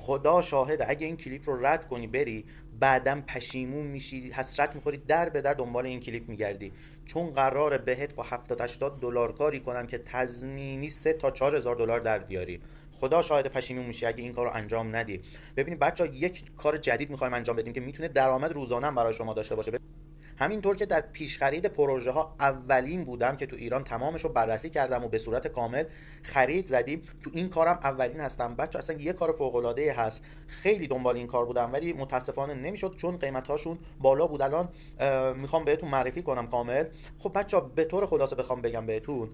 خدا شاهده اگه این کلیپ رو رد کنی بری، بعدم پشیمون میشی، حسرت میخوری، در به در دنبال این کلیپ میگردی، چون قراره بهت با 70 80 دلار کاری کنن که تضمینی 3 تا 4000 دلار در بیاری. خدا شاهد پشیمون میشی اگه این کارو انجام ندی. ببینید بچا، یک کار جدید میخوایم انجام بدیم که میتونه درآمد روزانه هم برای شما داشته باشه. همینطور که در پیشخرید پروژه ها اولین بودم که تو ایران تمامش رو بررسی کردم و به صورت کامل خرید زدیم، تو این کارم اولین هستم بچه. اصلا یه کار فوق العاده هست. خیلی دنبال این کار بودم ولی متاسفانه نمیشد چون قیمت هاشون بالا بود. الان میخوام بهتون معرفی کنم کامل. خب بچه، به طور خلاصه بخوام بگم بهتون،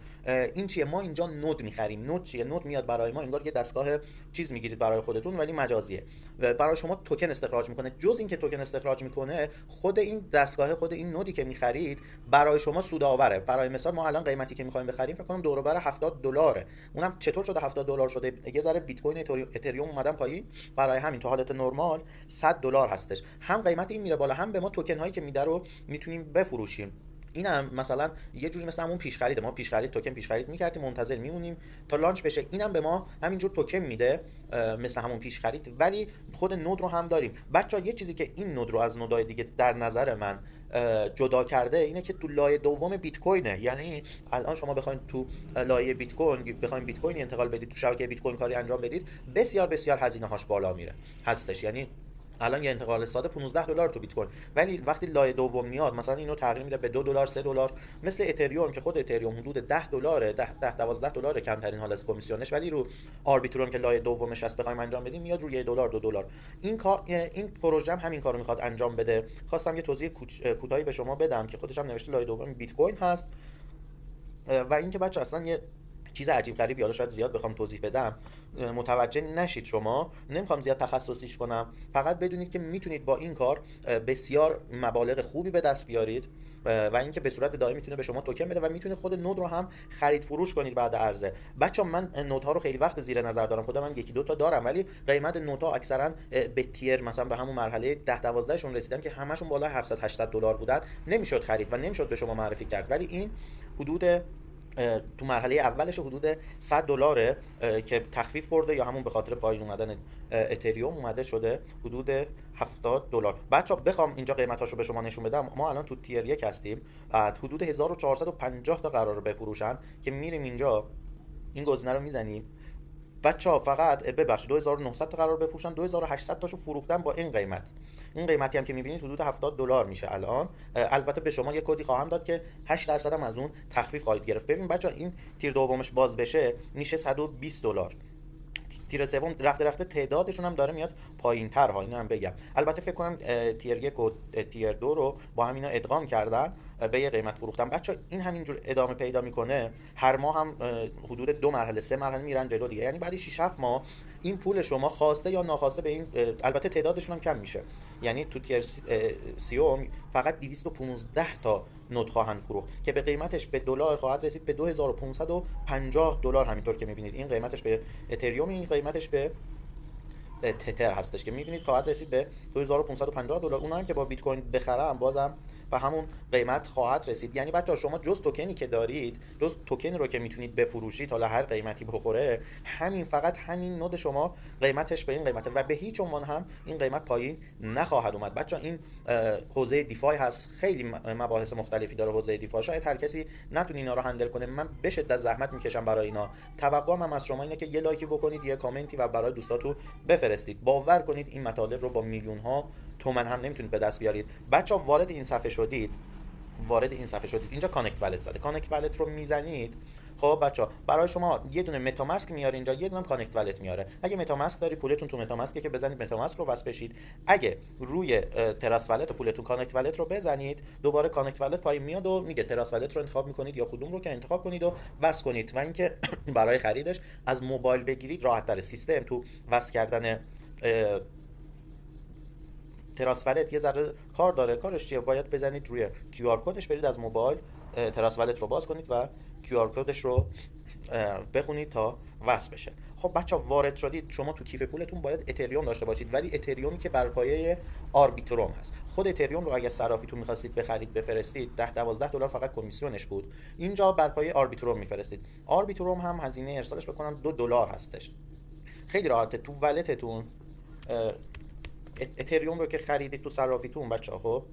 این چیه؟ ما اینجا نود میخریم. نود چیه؟ نود میاد برای ما انگار یه دستگاه چیز میگیرید برای خودتون ولی مجازیه و برای شما توکن استخراج میکنه. جز اینکه توکن استخراج میکنه، خود این دستگاه، خود این نودی که میخرید برای شما سودآوره. برای مثال ما الان قیمتی که میخوایم بخریم فکر کنم دور و بر 70 دلاره. اونم چطور شده 70 دلار شده؟ یه ذره بیت کوین اتریوم اومدن پایین، برای همین تو حالت نرمال 100 دلار هستش. هم قیمت این میره بالا، هم به ما توکن هایی که میده رو میتونیم بفروشیم. اینم مثلا یه جوری مثل همون پیش خرید، ما پیش خرید توکن پیش خرید میکردیم، منتظر میمونیم تا لانچ بشه. اینم به ما همینجور توکن میده مثل همون پیش خرید، ولی خود نود رو هم داریم. بچا یه چیزی که این نود رو از نودای دیگه در نظر من جدا کرده اینه که تو لایه دوم بیت کوینه. یعنی الان شما بخواید تو لایه بیت کوین بخواید بیت کوین انتقال بدید، تو شبکه بیت کوین کاری انجام بدید، بسیار بسیار هزینه هاش بالا میره هستش. یعنی الان یه انتقال ساده 15 دلار تو بیت کوین، ولی وقتی لایه دوم میاد مثلا اینو تغییر میده به 2 دلار 3 دلار، مثل اتریوم که خود اتریوم حدود 10 دلاره، 10 12 دلار کمترین حالت کمیسیونش، ولی رو آربیترون که لایه دومش هست بخوایم انجام بدیم میاد روی 1 دلار 2 دلار. این کار، این پروژه هم همین کارو میخواد انجام بده. خواستم یه توضیح کوتاهی به شما بدم که خودش هم نوشته لایه دوم بیت کوین هست. و اینکه بچه اصلا یه چیز عجیب غریبی، حالا شاید زیاد بخوام توضیح بدم متوجه نشید شما، نمیخوام زیاد تخصصیش کنم، فقط بدونید که میتونید با این کار بسیار مبالغ خوبی به دست بیارید و اینکه به صورت دائمی میتونه به شما توکن بده و میتونید خود نود رو هم خرید فروش کنید بعد عرضه. بچا من نودها رو خیلی وقت زیر نظر دارم، خودم من یکی دو تا دارم، ولی قیمت نودها اکثرا به تیر مثلا به همون مرحله 10 12 شون رسیدن که همشون بالای 700 800 دلار بودن، نمیشد خرید و نمیشد به شما معرفی کرد. ولی این حدود تو مرحله اولش حدود 100 دلاره که تخفیف خورده یا همون به خاطر پایین اومدن اتریوم اومده شده حدود 70 دلار. بچه‌ها بخوام اینجا قیمتاشو به شما نشون بدم، ما الان تو تیر 1 هستیم، حدود 1450 تا قراره بفروشن که میریم اینجا این گزینه رو میزنیم. بچه‌ها فقط ببخشید 2900 تا قرار بفروشن، 2800 تاشو فروختن با این قیمت. این قیمتی هم که میبینید حدود 70 دلار میشه الان. البته به شما یه کدی خواهم داد که 8% هم از اون تخفیف خواهید گرفت. ببین بچه‌ها این تیر دومش باز بشه میشه 120 دلار. تیر سوم رفته رفته تعدادشون هم داره میاد پایین تر ها، اینو هم بگم. البته فکر کنم تیر 1 و تیر 2 رو با هم اینا ادغام کردن به یه قیمت فروختن. بچه این همینجور ادامه پیدا میکنه، هر ماه هم حدود 2 مرحله 3 مرحله میرن جلو دیگه. یعنی بعد 6 7 ماه این پول شما خواسته یا ناخواسته به این البته تعدادشون هم کم میشه. یعنی تو تیر سیوم فقط 215 تا نود خواهند فروخت که به قیمتش به دلار خواهد رسید به 2550 دلار. همینطور که میبینید این قیمتش به اتریوم، این قیمتش به تتر هستش که میبینید خواهد رسید به 2550 دلار. اونم که با بیت کوین بخرم بازم به همون قیمت خواهد رسید. یعنی بچه‌ها شما جز توکنی که دارید، جز توکن رو که میتونید بفروشید حالا هر قیمتی بخوره، همین فقط همین نود شما قیمتش به این قیمته و به هیچ عنوان هم این قیمت پایین نخواهد اومد. بچه‌ها این حوزه دیفای هست، خیلی مباحث مختلفی داره حوزه دیفای. شاید هر کسی نتونه اینا رو هندل کنه، من به شدت زحمت میکشم برای اینا. توقعم هم از شما اینه که یه لایکی بکنید، یه کامنتی و برای دوستاتون بفرستید. باور کنید این مطالب رو با میلیون ها تومن هم نمیتونید به دست بیارید. بچه‌ها وارد این صفحه شدید، اینجا کانکت والت زده، کانکت والت رو میزنید. خب بچه‌ها برای شما یه دونه متاماسک میاره اینجا، یه دونه کانکت والت میاره. اگه متاماسک داری پولتون تو متاماسک که بزنید متاماسک رو وصل بشید. اگه روی تراس والت پولتون کانکت والت رو بزنید، دوباره کانکت والت پایین میاد و میگه تراس والت رو انتخاب میکنید یا کدوم رو که انتخاب کنید و وصل کنید. و اینکه برای خریدش از موبایل بگیرید راحت تر. سیستم تو وصل کردن تراس والت یه ذره کار داره. کارش چیه؟ باید بزنید روی کیو آر کدش، برید از موبایل تراس والت رو باز کنید و کیو آر کدش رو بخونید تا وصل بشه. خب بچه‌ها وارد شدید، شما تو کیف پولتون باید اتریوم داشته باشید، ولی اتریومی که بر پایه آربیتروم هست. خود اتریوم رو اگه صرافیتون می‌خواستید بخرید بفرستید 10 12 دلار فقط کمیسیونش بود. اینجا بر پایه آربیتروم می‌فرستید. آربیتروم هم هزینه ارسالش فکر کنم 2 دلار هستش. خیلی راحته. تو والتتون اتریوم رو که خریدید تو صرافیتون بچه‌ها، خب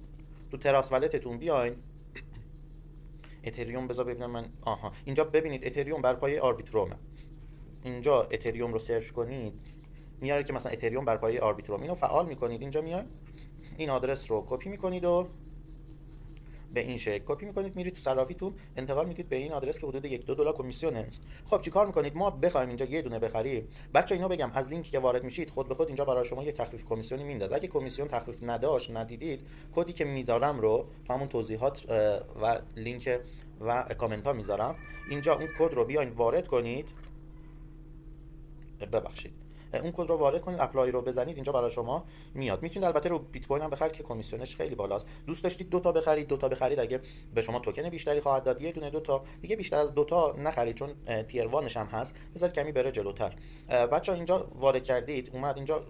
تو تراس والتتون بیاین اتریوم، بذار ببینم من، اینجا ببینید اتریوم بر پایه آربیترومه. اینجا اتریوم رو سرچ کنید میاره که مثلا اتریوم بر پایه آربیتروم، اینو فعال میکنید. اینجا میاید این آدرس رو کپی میکنید و به این شکل کپی میکنید، میرید تو صرافیتون انتقال میدید به این آدرس که حدود 1-2 دلار کمیسیونه. خب چیکار میکنید؟ ما بخوایم اینجا یه دونه بخریم، بچا اینو بگم از لینکی که وارد میشید خود به خود اینجا برای شما یه تخفیف کمیسیونی میندازه. اگه کمیسیون تخفیف ندیدید، کدی که میذارم رو تو همون توضیحات و لینک و کامنت ها میذارم، اینجا اون کد رو بیاین وارد کنید، ببخشید اون کد رو وارد کنید، اپلای رو بزنید، اینجا برای شما میاد. میتونید البته رو بیت کوین هم بخرید که کمیسیونش خیلی بالاست. دوست داشتید دوتا بخرید اگه به شما توکن بیشتری خواهد داد. یه دونه دوتا دیگه، بیشتر از دوتا نخرید چون تیر وانش هم هست، بذار کمی بره جلوتر. بچا اینجا وارد کردید، اومد اینجا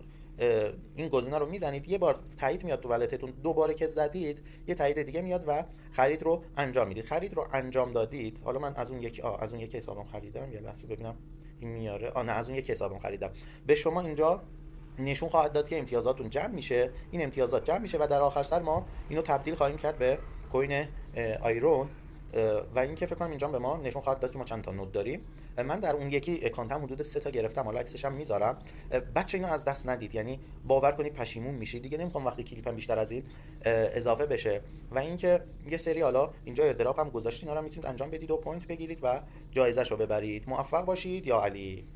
این گزینه رو میزنید، یه بار تایید میاد تو ولتتون، دوباره که زدید یه تایید دیگه میاد و خرید رو انجام میدید. خرید رو انجام دادید، حالا من از اون یک حسابم خریدم، یه لحظه ببینم این میاره، نه از اون یک حسابم خریدم. به شما اینجا نشون خواهد داد که امتیازاتون جمع میشه، این امتیازات جمع میشه و در آخر سر ما اینو تبدیل خواهیم کرد به کوین آیرون و این که فکر کنم اینجا به ما نشون خواهد داد که ما چند تا نود داریم. من در اون یکی اکانتم حدود 3 تا گرفتم، حالا عکسش هم میذارم. بچه اینو از دست ندید، یعنی باور کنید پشیمون میشید دیگه. نمیخوام وقتی کلیپم بیشتر از این اضافه بشه. و اینکه یه سری حالا اینجا ایردراپ هم گذاشتین، اینا رو میتونید انجام بدید و پوینت بگیرید و جایزه‌شو ببرید. موفق باشید یا علی.